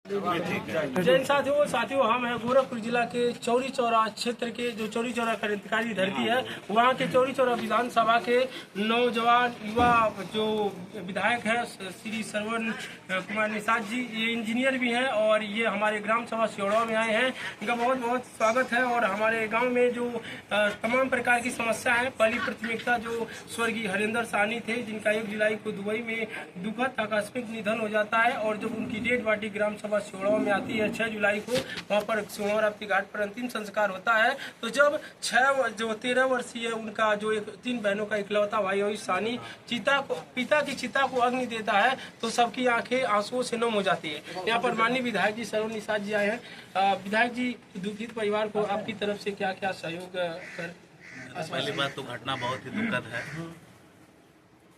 जैन साथियों हम हैं गोरखपुर जिला के चौरी चौरा क्षेत्र के जो चौरी चौरा क्रांतिकारी धरती है, वहाँ के चौरी चौरा विधानसभा के नौजवान युवा जो विधायक हैं श्री श्रवण कुमार निषाद जी, ये इंजीनियर भी हैं और ये हमारे ग्राम सभा सियोड़वा में आए हैं। इनका बहुत बहुत स्वागत है। और हमारे गाँव में जो तमाम प्रकार की समस्या है, पहली प्राथमिकता जो स्वर्गीय हरिंदर साहनी थे, जिनका 1 जुलाई को दुबई में दुखद आकस्मिक निधन हो जाता है और जब उनकी डेड बॉडी ग्राम सभा सियोड़वा में आती है 6 जुलाई को, वहाँ पर सियोड़वा राप्ती घाट पर अंतिम संस्कार होता है। तो जब 13 वर्षीय उनका जो 3 बहनों का इकलौता भाई और साहनी पिता की चिता को अग्नि देता है तो सबकी आंखें आंसुओं से नम हो जाती है। यहाँ पर माननीय विधायक जी श्रवण निषाद जी आए हैं। विधायक जी, दुखित परिवार को आपकी तरफ से क्या क्या सहयोग कर? पहली बात तो घटना बहुत ही दुखद है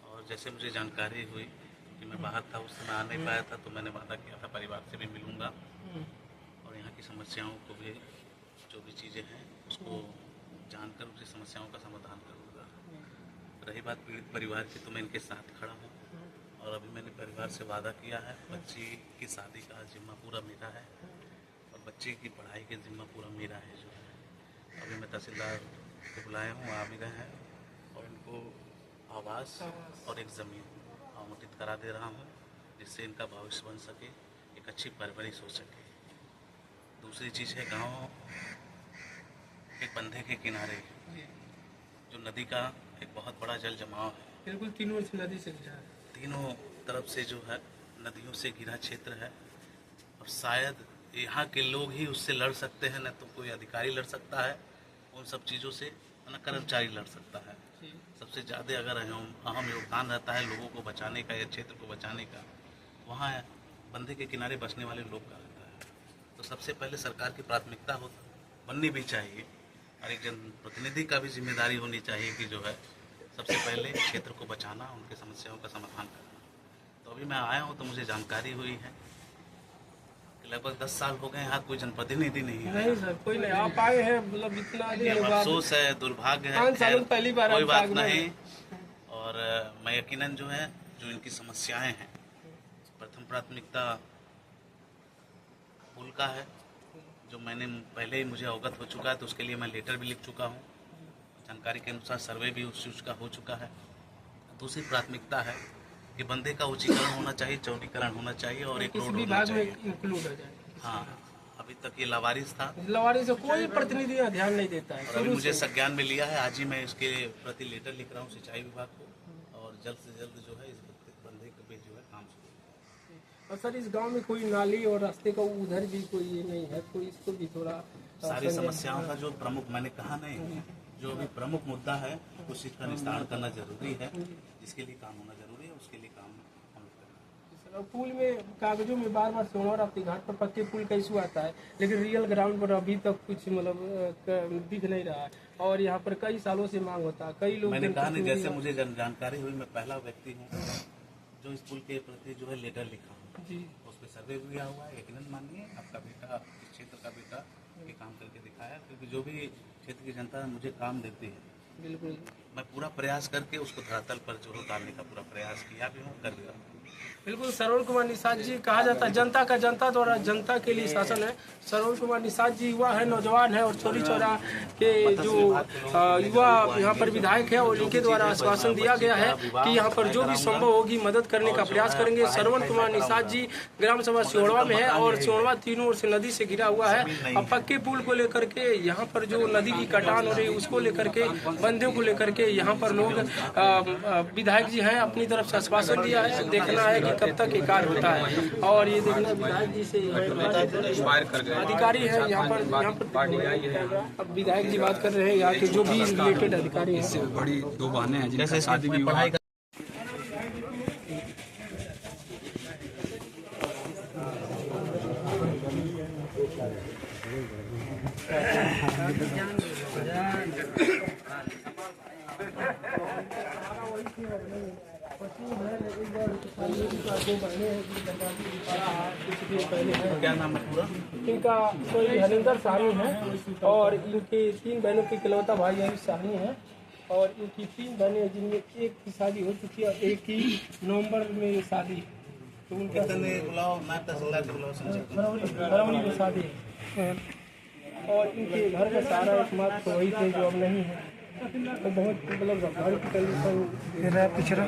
और जैसे मुझे जानकारी हुई कि मैं बाहर था, उस समय आ नहीं पाया था, तो मैंने वादा किया था परिवार से भी मिलूंगा और यहाँ की समस्याओं को भी, जो भी चीज़ें हैं उसको जानकर उनकी समस्याओं का समाधान करूँगा। रही बात पीड़ित परिवार की, तो मैं इनके साथ खड़ा हूँ और अभी मैंने परिवार से वादा किया है, बच्ची की शादी का जिम्मा पूरा मेरा है और बच्चे की पढ़ाई के जिम्मा पूरा मेरा है। जो है अभी मैं तहसीलदार को बुलाया हूँ, आ भी गए हैं और इनको आवास और एक ज़मीन आवंटित करा दे रहा हूँ, जिससे इनका भविष्य बन सके, एक अच्छी परवरिश हो सके। दूसरी चीज़ है, गांव एक बंधे के किनारे जो नदी का एक बहुत बड़ा जल जमाव है, बिल्कुल तीनों से नदी से घिरा है, तीनों तरफ से जो है नदियों से घिरा क्षेत्र है और शायद यहाँ के लोग ही उससे लड़ सकते हैं, न तो कोई अधिकारी लड़ सकता है उन सब चीज़ों से, न कर्मचारी लड़ सकता है। सबसे ज़्यादा अगर अहम योगदान रहता है लोगों को बचाने का या क्षेत्र को बचाने का, वहाँ बंधे के किनारे बसने वाले लोग का रहता है। तो सबसे पहले सरकार की प्राथमिकता बननी भी चाहिए और एक जनप्रतिनिधि का भी जिम्मेदारी होनी चाहिए कि जो है सबसे पहले क्षेत्र को बचाना, उनके समस्याओं का समाधान करना। तो अभी मैं आया हूँ तो मुझे जानकारी हुई है कि लगभग 10 साल हो गए यहाँ कोई जनप्रतिनिधि नहीं है। नहीं सर, कोई नहीं। आप आए हैं, मतलब इतना अफसोस है, दुर्भाग्य है, पहली बार कोई बात नहीं। और मैं यकीनन जो है जो इनकी समस्याएं हैं, प्रथम प्राथमिकता पुल का है, जो मैंने पहले ही मुझे अवगत हो चुका है, तो उसके लिए मैं लेटर भी लिख चुका हूँ। जानकारी के अनुसार सर्वे भी उस चीज़ का हो चुका है। दूसरी प्राथमिकता है कि बंधे का उच्चीकरण होना चाहिए, चौड़ीकरण होना चाहिए और एक रोड होना चाहिए। हाँ, अभी तक ये लावारिस था, लावारिस से कोई प्रतिनिधि ध्यान नहीं देता है। और अभी मुझे संज्ञान में लिया है, आज ही मैं इसके प्रति लेटर लिख रहा हूँ सिंचाई विभाग को और जल्द से जल्द जो है इस बंधे पे जो है काम शुरू। और सर, इस गांव में कोई नाली और रास्ते का उधर भी कोई ये नहीं है, तो इसको भी थोड़ा सारी समस्याओं का जो प्रमुख, मैंने कहा नहीं, जो भी प्रमुख मुद्दा है उस चीज का निस्तारण करना जरूरी है, जिसके लिए काम होना जरूरी है, उसके लिए काम हम लोग करना। पुल में कागजों में बार बार सियोड़वा राप्ती घाट पर पक्के पुल का इशू आता है, लेकिन रियल ग्राउंड पर अभी तक कुछ मतलब दिख नहीं रहा है और यहाँ पर कई सालों से मांग होता है। कई लोग, मैंने कहा नहीं, जैसे मुझे जानकारी हुई, मैं पहला व्यक्ति हूँ जो इस पुल के प्रति जो है लेटर लिखा हूँ जी, उस पर सर्वे भी किया हुआ है। यकीनन मानिए आपका बेटा, इस क्षेत्र का बेटा ये काम करके दिखाया, क्योंकि जो भी क्षेत्र की जनता मुझे काम देती है, बिल्कुल मैं पूरा प्रयास करके उसको धरातल पर जो डालने का पूरा प्रयास किया भी हूँ, कर भी रहा हूँ। बिल्कुल। श्रवण कुमार निषाद जी, कहा जाता है जनता का जनता द्वारा जनता के लिए शासन है। श्रवण कुमार निषाद जी युवा है, नौजवान है और चौरी चौरा के जो युवा यहाँ पर विधायक है और इनके द्वारा आश्वासन दिया गया है कि यहाँ पर जो भी संभव होगी मदद करने का प्रयास करेंगे। श्रवण कुमार निषाद जी ग्राम सभा सियोड़वा में है और सियोड़वा तीनों ओर से नदी से घिरा हुआ है। अब पक्के पुल को लेकर के, यहाँ पर जो नदी की कटान हो रही है उसको लेकर के, बंधे को लेकर के यहाँ पर लोग, विधायक जी हैं, अपनी तरफ से आश्वासन दिया है। देखना है कि कब तक ये कार्य होता है और ये देखना विधायक जी से अधिकारी है यहाँ पर। अब विधायक जी बात कर रहे हैं, यहाँ के जो भी रिलेटेड अधिकारी हैं। बड़ी 2 बहनें हैं जिनका शादी भी हुआ। क्या नाम है पूरा? इनका कोई हरिंदर साहनी है और इनके 3 बहनों के इकलौता भाई अभी साहनी है और इनकी 3 बहनें, जिनमें एक की शादी हो चुकी है और एक की नवंबर में शादी कितने बुलाओ, मैं तहसीलदार को बुलाओ, फरवरी में शादी है और इनके घर का सारा एकमात्र तो वही थे जो अब नहीं है, तो बहुत मतलब घर की कंडीशन पिछड़ा।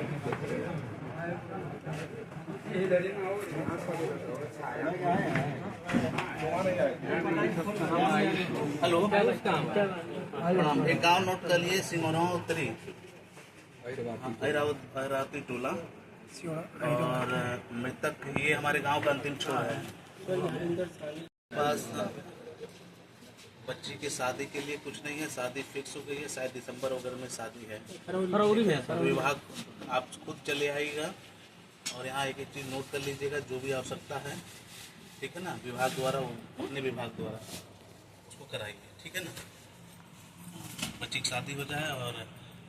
हेलो प्रणाम, एक गाँव नोट कर लिए, सिंगोरा उत्तरी ऐरावती टोला, और मृतक ये हमारे गांव का अंतिम छोर है। पास बच्ची की शादी के लिए कुछ नहीं है, शादी फिक्स हो गई है, शायद दिसंबर वगैरह में शादी है, फरवरी में। विभाग आप खुद चले आइएगा और यहाँ एक एक चीज़ नोट कर लीजिएगा, जो भी आवश्यकता है, ठीक है ना, विभाग द्वारा, अपने विभाग द्वारा उसको कराइए, ठीक है ना। बच्ची की शादी हो जाए और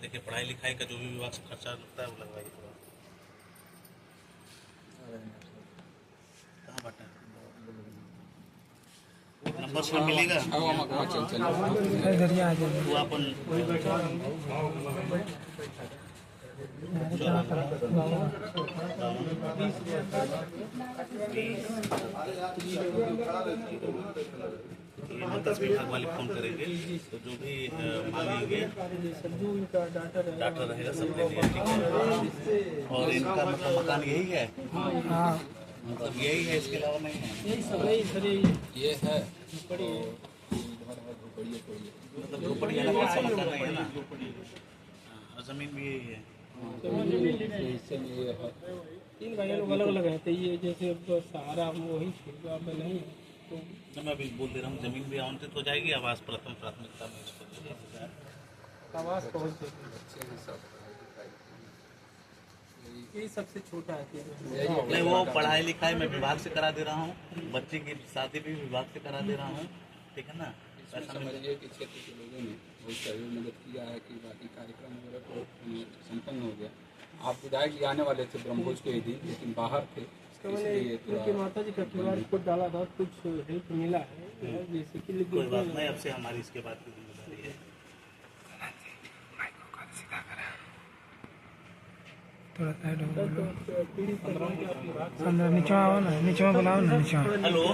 देखिए पढ़ाई लिखाई का जो भी विभाग से खर्चा लगता है वो लगवाइए। कहाँ बटा नंबर पर मिलेगा वो अपन मत्स्य विभाग वाले फोन करेंगे, तो जो भी मांगेंगे डाटा रहेगा, सब देंगे, ठीक है। और इनका मतलब मकान यही है, मतलब यही है, इसके अलावा नहीं है, ये है मतलब झोपड़ी अलग ऐसा मकान नहीं है ना, और जमीन भी यही है। तीन भाई लोग अलग अलग रहते, ये जैसे सहारा वही नहीं है, तो मैं अभी बोल दे रहा हूँ, जमीन भी आवंटित हो जाएगी, आवास प्रथम प्राथमिकता में इसको आवास पहुँच यही सबसे छोटा है। नहीं, वो पढ़ाई लिखाई मैं विभाग से करा दे रहा हूँ, बच्चे की शादी भी विभाग से करा दे रहा हूँ, ठीक है ना। समझिए कि क्षेत्र के लोगों ने बहुत सहयोग मदद किया है कि बाकी कार्यक्रम वगैरह तो संपन्न हो गया। आप विधायक जी आने वाले थे ब्रह्मभोज के दिन, लेकिन बाहर थे, इसलिए उनके माता जी का QR कोड डाला था, कुछ हेल्प मिला है, जैसे कि कोई बात नहीं, अब से हमारी इसके बाद की जिम्मेदारी है। नीचे आओ ना, नीचे बुलाओ ना, नीचे। हेलो,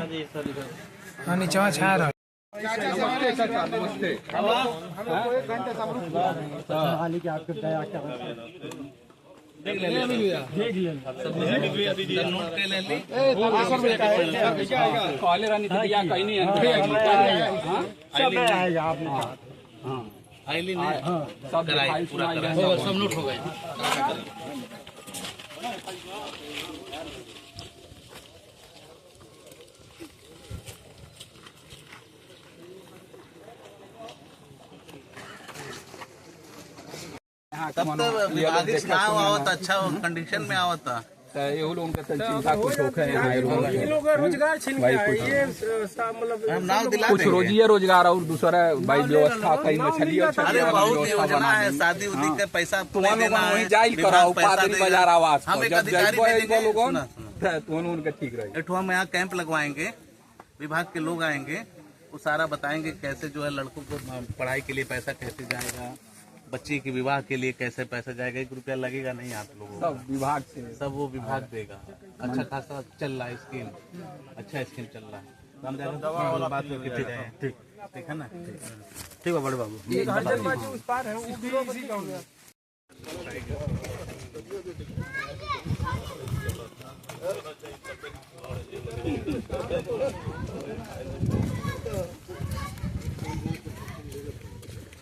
हाँ नीचे छा रहा नमस्ते। देख ले नोट के ले ली, कॉलेज रानी तो या कहीं नहीं है, आईली ने कराई, पूरा कराई, सब नोट हो गए। तब तो विभाग ना आवत, अच्छा कंडीशन में आवता, ये लोगों का चिंता कुछ होखे यहाँ ये लोग रोजगार छीन के आए, ये मतलब हम नाम दिला कुछ रोजिए रोजगार और दूसरा भाई व्यवस्था कहीं मछली अरे बहुत योजना है, शादी उदी का पैसा तुम्हारा लोग वहीं जाइल कराओ, पादरी बाजार आवास हम एक अधिकारी लोगों उनका ठीक रहे। एक हम यहाँ कैंप लगवाएंगे, विभाग के लोग आएंगे, वो सारा बताएंगे कैसे जो है लड़कों को पढ़ाई के लिए पैसा कैसे जाएगा, बच्ची के विवाह के लिए कैसे पैसा जाएगा, 1 रुपया लगेगा नहीं आप लोगों को, सब विभाग से, सब वो विभाग देगा। अच्छा खासा चल रहा है स्कीम, अच्छा स्कीम चल रहा है, तो हम जाकर बात करके फिर आए, ठीक है ना, ठीक है बड़े बाबू। उस पार है, वो भी इसी गाँव में।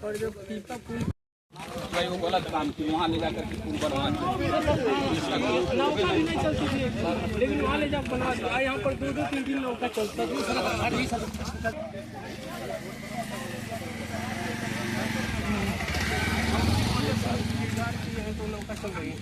और जब पीपा पुल भाई वो गलत काम की, वहाँ ले जाकर के पुल बनवाना, नौका भी नहीं चलती थी, लेकिन वहाँ ले जाकर बनवा दो, यहाँ पर 2-3 नौका चलता है, तो नौका चल रही है।